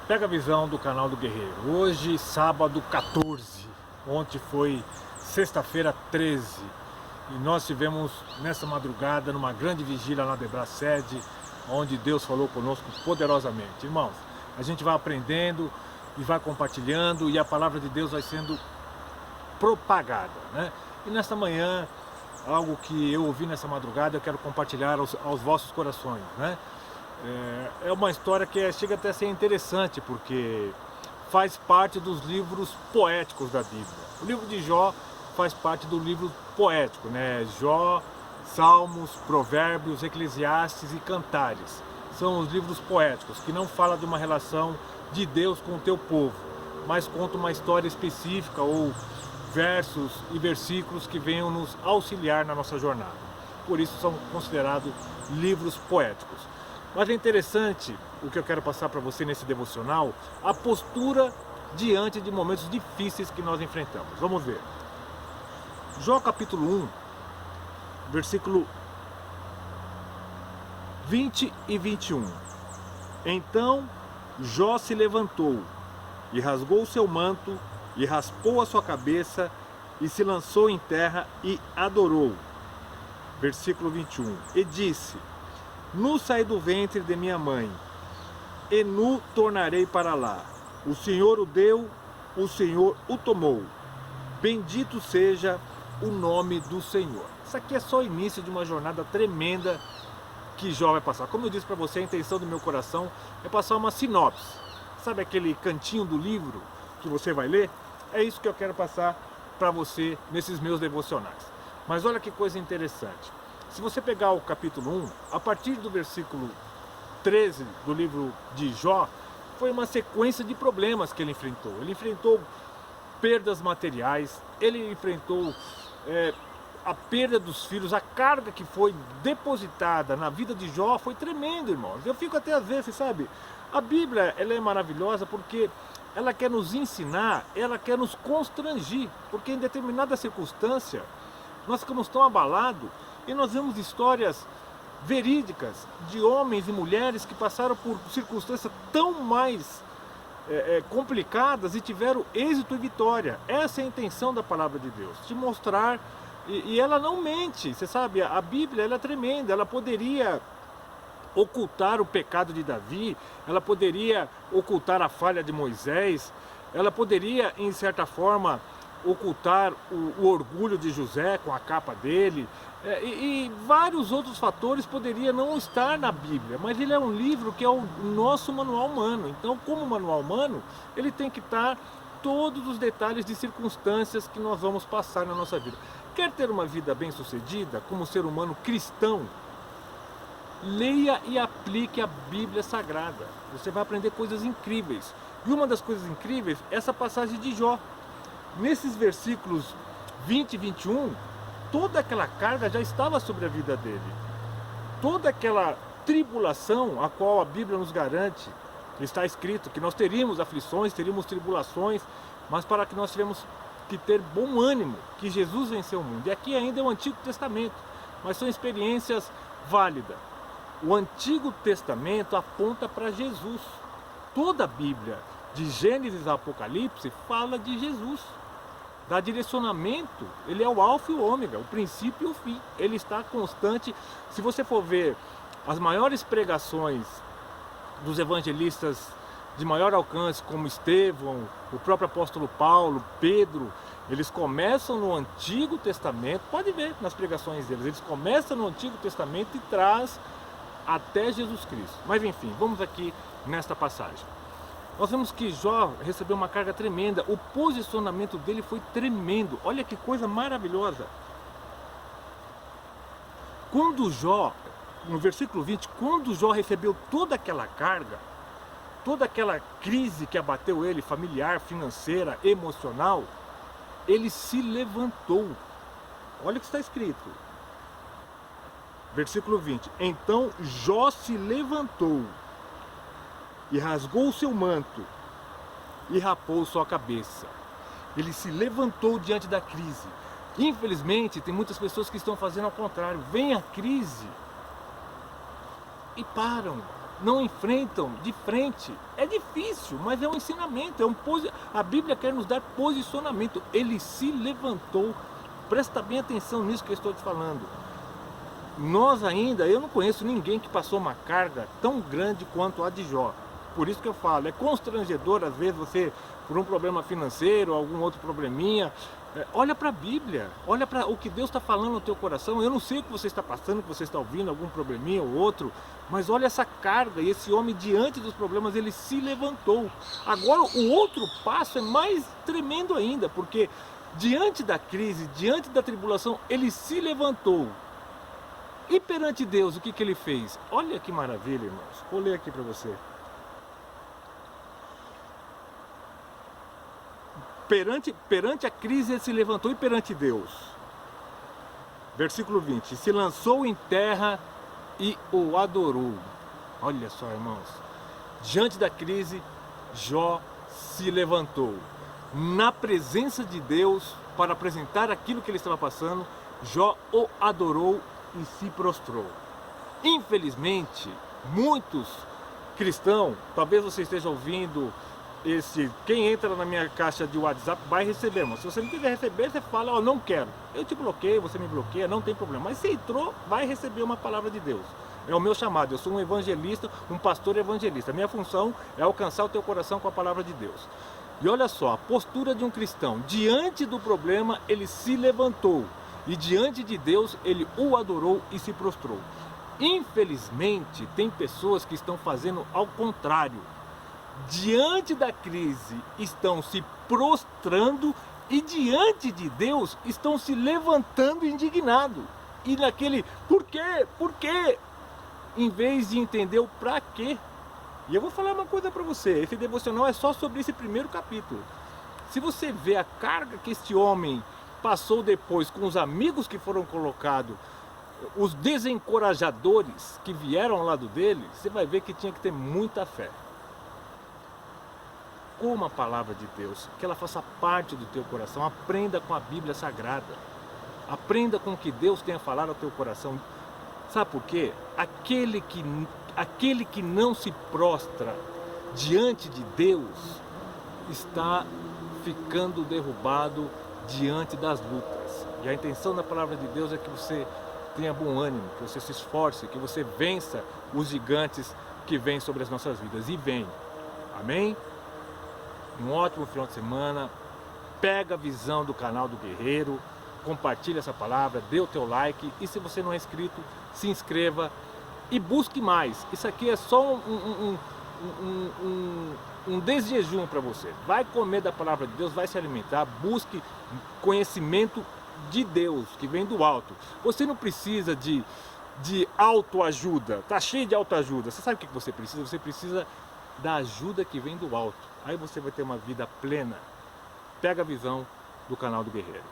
Pega a visão do canal do Guerreiro. Hoje, sábado 14, ontem foi sexta-feira 13. E nós tivemos nessa madrugada, numa grande vigília na Debra Sede, onde Deus falou conosco poderosamente. Irmãos, a gente vai aprendendo e vai compartilhando e a palavra de Deus vai sendo propagada, né? E nesta manhã, algo que eu ouvi nessa madrugada, eu quero compartilhar aos vossos corações, né? É uma história que chega até a ser interessante, porque faz parte dos livros poéticos da Bíblia. O livro de Jó faz parte do livro poético, né? Jó, Salmos, Provérbios, Eclesiastes e Cantares. São os livros poéticos, que não falam de uma relação de Deus com o teu povo, mas conta uma história específica ou versos e versículos que venham nos auxiliar na nossa jornada. Por isso são considerados livros poéticos. Mas é interessante o que eu quero passar para você nesse devocional, a postura diante de momentos difíceis que nós enfrentamos. Vamos ver. Jó capítulo 1, versículo 20 e 21. Então Jó se levantou e rasgou o seu manto e raspou a sua cabeça e se lançou em terra e adorou. Versículo 21. E disse: Nu saí do ventre de minha mãe, e nu tornarei para lá. O Senhor o deu, o Senhor o tomou. Bendito seja o nome do Senhor. Isso aqui é só o início de uma jornada tremenda que Jó vai passar. Como eu disse para você, a intenção do meu coração é passar uma sinopse. Sabe aquele cantinho do livro que você vai ler? É isso que eu quero passar para você nesses meus devocionais. Mas olha que coisa interessante. Se você pegar o capítulo 1, a partir do versículo 13 do livro de Jó, foi uma sequência de problemas que ele enfrentou. Ele enfrentou perdas materiais, ele enfrentou a perda dos filhos, a carga que foi depositada na vida de Jó foi tremendo, irmãos. Eu fico até às vezes, sabe, a Bíblia ela é maravilhosa porque ela quer nos ensinar, ela quer nos constrangir, porque em determinada circunstância nós ficamos tão abalados e nós vemos histórias verídicas de homens e mulheres que passaram por circunstâncias tão mais complicadas e tiveram êxito e vitória. Essa é a intenção da palavra de Deus, te mostrar, e ela não mente, você sabe, a Bíblia ela é tremenda, ela poderia ocultar o pecado de Davi, ela poderia ocultar a falha de Moisés, ela poderia, em certa forma, ocultar o orgulho de José com a capa dele, e vários outros fatores poderiam não estar na Bíblia, mas ele é um livro que é o nosso manual humano. Então, como manual humano, ele tem que estar todos os detalhes de circunstâncias que nós vamos passar na nossa vida. Quer ter uma vida bem-sucedida como ser humano cristão? Leia e aplique a Bíblia Sagrada. Você vai aprender coisas incríveis. E uma das coisas incríveis é essa passagem de Jó. Nesses versículos 20 e 21, toda aquela carga já estava sobre a vida dele. Toda aquela tribulação a qual a Bíblia nos garante, está escrito que nós teríamos aflições, teríamos tribulações, mas para que nós tivemos que ter bom ânimo, que Jesus venceu o mundo. E aqui ainda é o Antigo Testamento, mas são experiências válidas. O Antigo Testamento aponta para Jesus. Toda a Bíblia, de Gênesis a Apocalipse, fala de Jesus. Dá direcionamento, ele é o alfa e o ômega, o princípio e o fim. Ele está constante. Se você for ver as maiores pregações dos evangelistas de maior alcance, como Estevão, o próprio apóstolo Paulo, Pedro, eles começam no Antigo Testamento, pode ver nas pregações deles, eles começam no Antigo Testamento e traz até Jesus Cristo. Mas enfim, vamos aqui nesta passagem. Nós vemos que Jó recebeu uma carga tremenda, o posicionamento dele foi tremendo, olha que coisa maravilhosa. Quando Jó, no versículo 20, quando Jó recebeu toda aquela carga, toda aquela crise que abateu ele, familiar, financeira, emocional, ele se levantou. Olha o que está escrito. Versículo 20. Então Jó se levantou e rasgou o seu manto e rapou sua cabeça. Ele se levantou diante da crise. Infelizmente, tem muitas pessoas que estão fazendo ao contrário. Vem a crise e param. não enfrentam de frente. É difícil, mas é um ensinamento, a Bíblia quer nos dar posicionamento. Ele se levantou. Presta bem atenção nisso que eu estou te falando. Eu não conheço ninguém que passou uma carga tão grande quanto a de Jó. Por isso que eu falo, é constrangedor às vezes você, por um problema financeiro, algum outro probleminha, olha para a Bíblia, olha para o que Deus está falando no teu coração. Eu não sei o que você está passando, o que você está ouvindo, algum probleminha ou outro, mas olha essa carga, e esse homem diante dos problemas, ele se levantou. Agora o outro passo é mais tremendo ainda, porque diante da crise, diante da tribulação, ele se levantou. E perante Deus, o que ele fez? Olha que maravilha, irmãos. Vou ler aqui para você. Perante a crise ele se levantou, e perante Deus. Versículo 20. Se lançou em terra e o adorou. Olha só, irmãos. Diante da crise, Jó se levantou. Na presença de Deus, para apresentar aquilo que ele estava passando, Jó o adorou e se prostrou. Infelizmente, muitos cristãos, talvez você esteja ouvindo quem entra na minha caixa de WhatsApp vai receber, mas se você não quiser receber, você fala, ó, não quero. Eu te bloqueio, você me bloqueia, não tem problema. Mas se entrou, vai receber uma palavra de Deus. É o meu chamado, eu sou um evangelista, um pastor evangelista. A minha função é alcançar o teu coração com a palavra de Deus. E olha só, a postura de um cristão, diante do problema, ele se levantou. E diante de Deus, ele o adorou e se prostrou. Infelizmente, tem pessoas que estão fazendo ao contrário. Diante da crise, estão se prostrando, e diante de Deus, estão se levantando indignados. E naquele, por quê? Por quê? Em vez de entender o pra quê. E eu vou falar uma coisa para você, esse devocional é só sobre esse primeiro capítulo. Se você vê a carga que este homem passou depois com os amigos que foram colocados, os desencorajadores que vieram ao lado dele, você vai ver que tinha que ter muita fé. Como a palavra de Deus, que ela faça parte do teu coração. Aprenda com a Bíblia Sagrada. Aprenda com o que Deus tem a falar ao teu coração. Sabe por quê? Aquele que não se prostra diante de Deus está ficando derrubado diante das lutas. E a intenção da palavra de Deus é que você tenha bom ânimo, que você se esforce, que você vença os gigantes que vêm sobre as nossas vidas. E vem. Amém? Um ótimo final de semana. Pega a visão do canal do Guerreiro, compartilha essa palavra, dê o teu like, e se você não é inscrito, se inscreva e busque mais. Isso aqui é só um desjejum para você. Vai comer da palavra de Deus, vai se alimentar, busque conhecimento de Deus, que vem do alto. Você não precisa de autoajuda, tá cheio de autoajuda. Você sabe o que você precisa? Você precisa da ajuda que vem do alto. Aí você vai ter uma vida plena. Pega a visão do canal do Guerreiro.